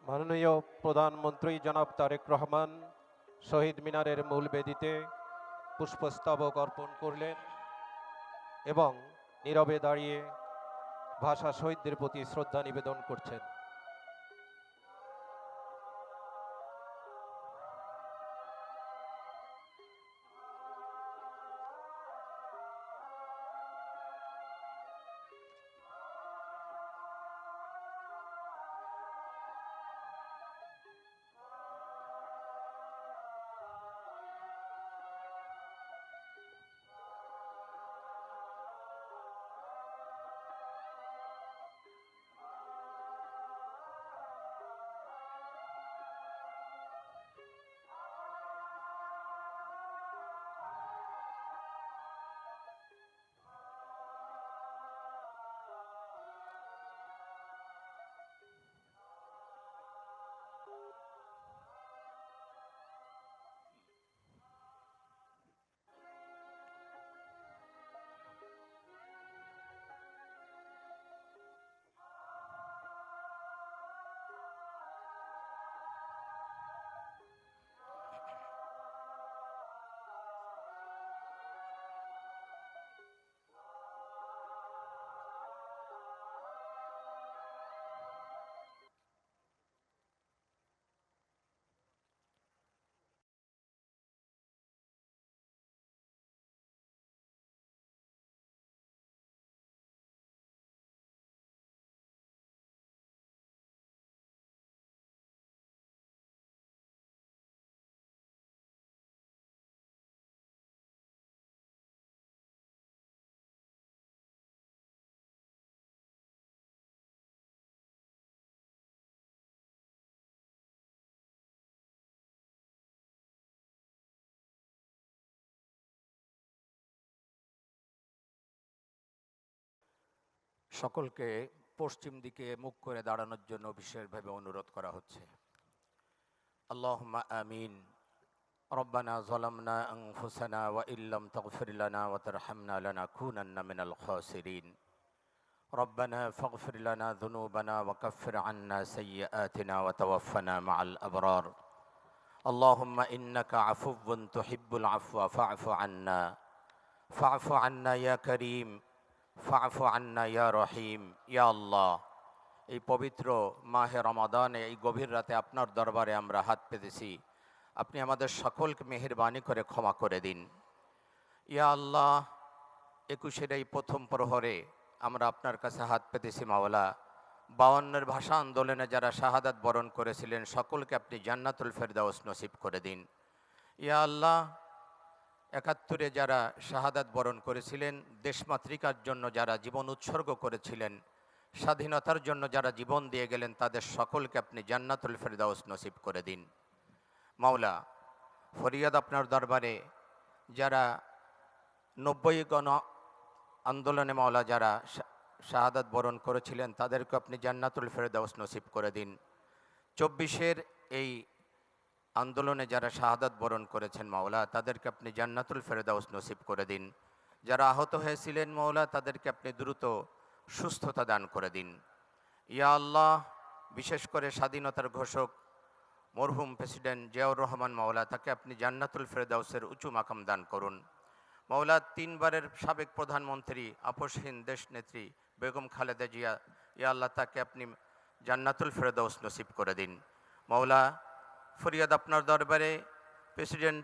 মাননীয় প্রধানমন্ত্রী জনাব তারেক রহমান শহীদ মিনারের মূল বেদিতে পুষ্পস্তবক অর্পণ করলেন এবং নীরবে দাঁড়িয়ে ভাষা শহীদদের প্রতি শ্রদ্ধা নিবেদন করছেন। সকলকে পশ্চিম দিকে মুখ করে দাঁড়ানোর জন্য বিশেষভাবে অনুরোধ করা হচ্ছে। আল্লাহুম্মা আমিন। রব্বানা যালামনা আনফুসানা ওয়া ইল্লাম তাগফির লানা ওয়া তারহামনা লানাকুনান্না মিনাল খাসিরিন। রব্বানা ফাগফির লানা যুনুবানা ওয়া কাফির আন্না সাইয়্যাতিনা ওয়া তাওয়াফানা মাআল আবরার। আল্লাহুম্মা ইন্নাকা আফুউন তুহিব্বুল আফওয়া ফা'ফু আন্না ইয়া কারীম ফা'ফু আন্না ইয়া রহিম। ইয়া আল্লাহ, এই পবিত্র মাহে রমাদানে এই গভীর রাতে আপনার দরবারে আমরা হাত পেতেছি, আপনি আমাদের সকলকে মেহেরবানি করে ক্ষমা করে দিন। ইয়া আল্লাহ, 21-এর এই প্রথম প্রহরে আমরা আপনার কাছে হাত পেতেছি মাওলা। 52-এর ভাষা আন্দোলনে যারা শাহাদাত বরণ করেছিলেন সকলকে আপনি জান্নাতুল ফেরদাউস নসিব করে দিন। ইয়া আল্লাহ, 71-এ যারা শাহাদাত বরণ করেছিলেন, দেশমাতৃকার জন্য যারা জীবন উৎসর্গ করেছিলেন, স্বাধীনতার জন্য যারা জীবন দিয়ে গেলেন, তাদের সকলকে আপনি জান্নাতুল ফেরদাউস নসিব করে দিন। মাওলা, ফরিয়াদ আপনার দরবারে যারা 90 গণ আন্দোলনে মাওলা যারা শাহাদাত বরণ করেছিলেন, তাদেরকে আপনি জান্নাতুল ফেরদাউস নসিব করে দিন। 24-এর এই আন্দোলনে যারা শাহাদাত বরণ করেছেন মাওলা, তাদেরকে আপনি জান্নাতুল ফেরদাউস নসিব করে দিন। যারা আহত হয়েছিলেন মাওলা, তাদেরকে আপনি দ্রুত সুস্থতা দান করে দিন। ইয়া আল্লাহ, বিশেষ করে স্বাধীনতার ঘোষক মরহুম প্রেসিডেন্ট জিয়াউর রহমান মাওলা, তাকে আপনি জান্নাতুল ফেরদাউসের উঁচু মাকাম দান করুন। মাওলা, 3বারের সাবেক প্রধানমন্ত্রী আপসহীন দেশনেত্রী বেগম খালেদা জিয়া, ইয়া আল্লাহ, তাকে আপনি জান্নাতুল ফেরদাউস নসিব করে দিন। মাওলা, ফরিয়াদ আপনার দরবারে প্রেসিডেন্ট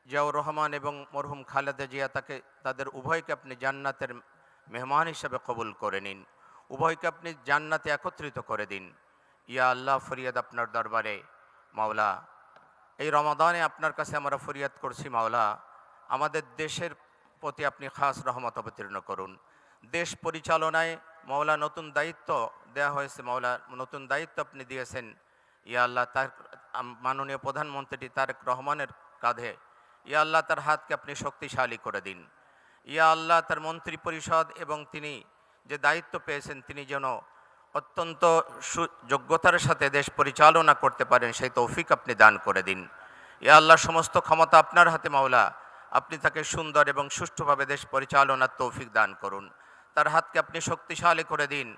জিয়াউর রহমান এবং মরহুম খালেদা জিয়া, তাদের উভয়কে আপনি জান্নাতের মেহমান হিসাবে কবুল করে নিন। উভয়কে আপনি জান্নাতে একত্রিত করে দিন। ইয়া আল্লাহ, ফরিয়াদ আপনার দরবারে মাওলা, এই রমাদানে আপনার কাছে আমরা ফরিয়াদ করছি মাওলা, আমাদের দেশের প্রতি আপনি খাস রহমত অবতীর্ণ করুন। দেশ পরিচালনায় মাওলা নতুন দায়িত্ব দেওয়া হয়েছে মাওলা, নতুন দায়িত্ব আপনি দিয়েছেন। ইয়া আল্লাহ, তার মাননীয় প্রধানমন্ত্রী তারেক রহমানের কাঁধে, ইয়া আল্লাহ, তার হাতকে আপনি শক্তিশালী করে দিন। ইয়া আল্লাহ, তার মন্ত্রী পরিষদ এবং তিনি যে দায়িত্ব পেয়েছেন, তিনি যেন অত্যন্ত যোগ্যতার সাথে দেশ পরিচালনা করতে পারেন, সেই তৌফিক আপনি দান করে দিন। ইয়া আল্লাহ, সমস্ত ক্ষমতা আপনার হাতে মাওলা, আপনি তাকে সুন্দর এবং সুষ্ঠুভাবে দেশ পরিচালনার তৌফিক দান করুন। তার হাতকে আপনি শক্তিশালী করে দিন।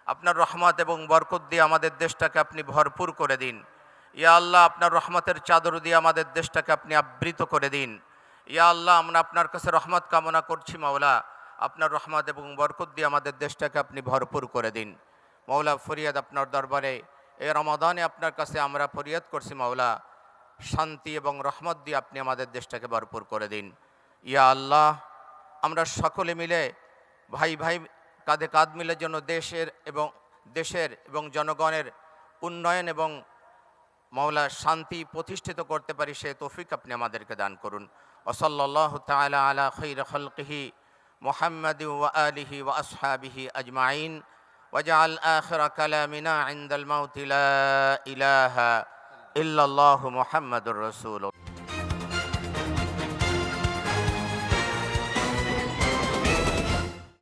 আপনার রহমত এবং বরকত দিয়ে আমাদের দেশটাকে আপনি ভরপুর করে দিন। ইয়া আল্লাহ, আপনার রহমতের চাদর দিয়ে আমাদের দেশটাকে আপনি আবৃত করে দিন। ইয়া আল্লাহ, আমরা আপনার কাছে রহমত কামনা করছি মাওলা, আপনার রহমত এবং বরকত দিয়ে আমাদের দেশটাকে আপনি ভরপুর করে দিন। মাওলা, ফরিয়াদ আপনার দরবারে এই রমাদানে আপনার কাছে আমরা ফরিয়াদ করছি মাওলা, শান্তি এবং রহমত দিয়ে আপনি আমাদের দেশটাকে ভরপুর করে দিন। ইয়া আল্লাহ, আমরা সকলে মিলে ভাই ভাই কাঁধে কাঁধ মিলে যেন দেশের এবং জনগণের উন্নয়ন এবং মাওলা শান্তি প্রতিষ্ঠিত করতে পারি, সে তৌফিক আপনি আমাদেরকে দান করুন। ওসল্লাল্লাহু তাআলা আলা খাইর খালকিহি মুহাম্মাদি ওয়া আলিহি ওয়া আসহাবিহি আজমাইন ওয়াজআল আখিরা কালামিনা ইনদাল মাউতি লা ইলাহা ইল্লাল্লাহু মুহাম্মাদুর রাসূলুল্লাহ।